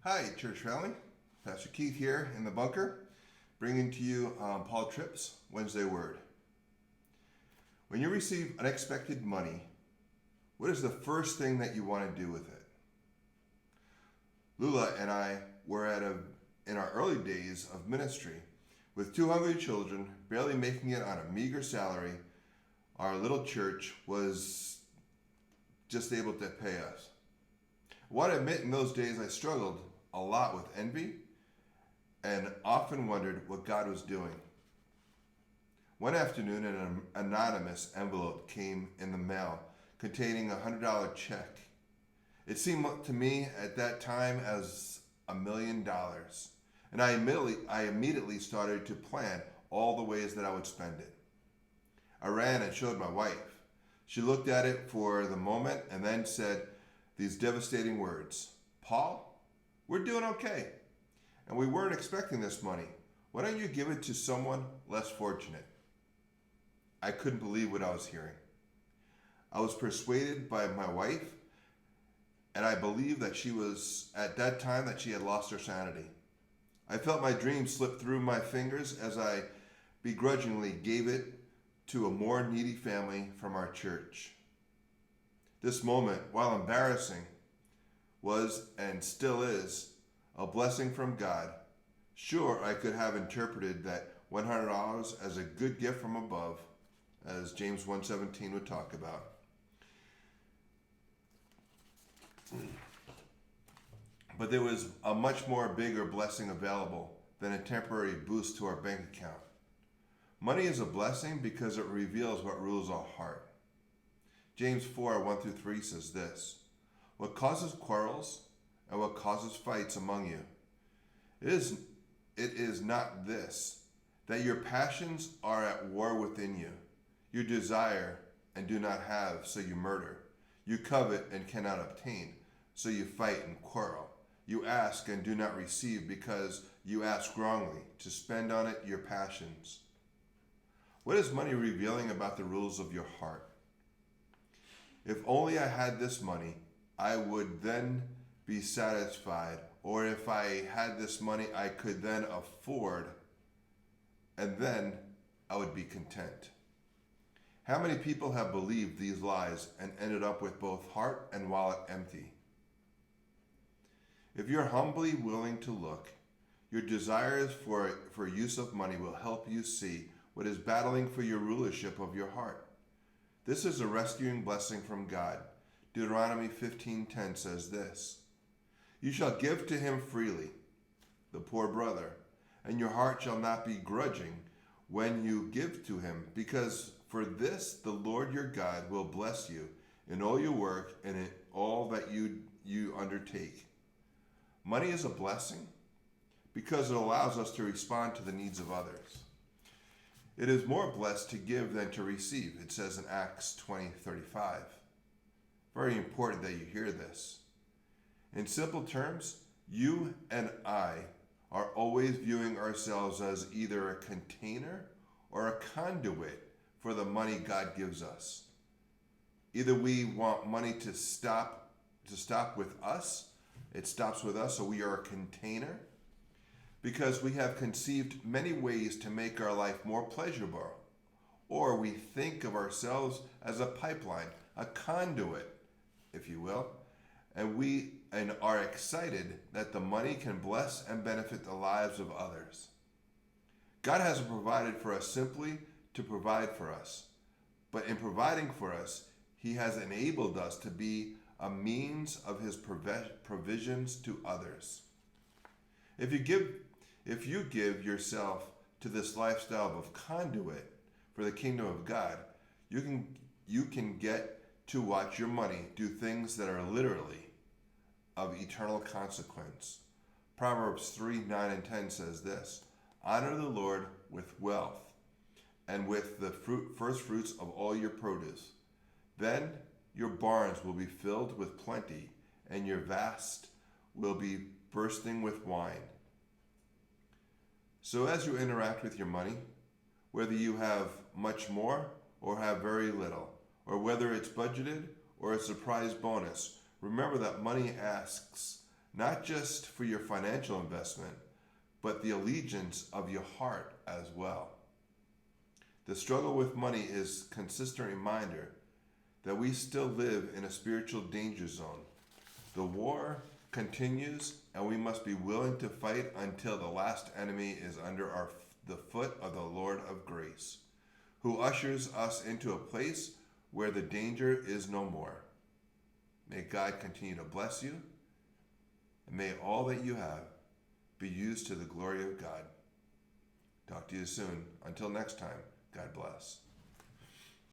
Hi, church family. Pastor Keith here in the bunker, bringing to you Paul Tripp's Wednesday Word. When you receive unexpected money, what is the first thing that you want to do with it? Lula and I were in our early days of ministry with two hungry children, barely making it on a meager salary. Our little church was just able to pay us. I want to admit in those days I struggled a lot with envy and often wondered what God was doing. One afternoon, an anonymous envelope came in the mail containing a $100 check. It seemed to me at that time as $1 million, and I immediately started to plan all the ways that I would spend it. I ran and showed my wife. She looked at it for the moment and then said these devastating words, "Paul, we're doing okay, and we weren't expecting this money. Why don't you give it to someone less fortunate?" I couldn't believe what I was hearing. I was persuaded by my wife, and I believed that she was, at that time, that she had lost her sanity. I felt my dream slip through my fingers as I begrudgingly gave it to a more needy family from our church. This moment, while embarrassing, was and still is a blessing from God. Sure, I could have interpreted that $100 as a good gift from above, as James 1:17 would talk about. But there was a much more bigger blessing available than a temporary boost to our bank account. Money is a blessing because it reveals what rules our heart. James 4:1-3 says this: "What causes quarrels and what causes fights among you? It is not this, that your passions are at war within you. You desire and do not have, so you murder. You covet and cannot obtain, so you fight and quarrel. You ask and do not receive because you ask wrongly, to spend on it your passions." What is money revealing about the rules of your heart? If only I had this money, I would then be satisfied. Or if I had this money, I could then afford, and then I would be content. How many people have believed these lies and ended up with both heart and wallet empty? If you're humbly willing to look, your desires for use of money will help you see what is battling for your rulership of your heart. This is a rescuing blessing from God. Deuteronomy 15:10 says this: "You shall give to him freely, the poor brother, and your heart shall not be grudging when you give to him, because for this the Lord your God will bless you in all your work and in all that you undertake." Money is a blessing because it allows us to respond to the needs of others. It is more blessed to give than to receive, it says in Acts 20:35. Very important that you hear this. In simple terms, you and I are always viewing ourselves as either a container or a conduit for the money God gives us. Either we want money to stop with us, it stops with us, so we are a container, because we have conceived many ways to make our life more pleasurable, or we think of ourselves as a pipeline, a conduit, if you will, and are excited that the money can bless and benefit the lives of others. God hasn't provided for us simply to provide for us, but in providing for us, he has enabled us to be a means of his provisions to others. If you give yourself to this lifestyle of conduit for the kingdom of God, you can get to watch your money do things that are literally of eternal consequence. Proverbs 3:9-10 says this: "Honor the Lord with wealth and with the first fruits of all your produce. Then your barns will be filled with plenty, and your vast will be bursting with wine." So as you interact with your money, whether you have much more or have very little, or whether it's budgeted or a surprise bonus, remember that money asks not just for your financial investment, but the allegiance of your heart as well. The struggle with money is a consistent reminder that we still live in a spiritual danger zone. The war continues, and we must be willing to fight until the last enemy is under the foot of the Lord of grace, who ushers us into a place where the danger is no more. May God continue to bless you, and may all that you have be used to the glory of God. Talk to you soon. Until next time, God bless.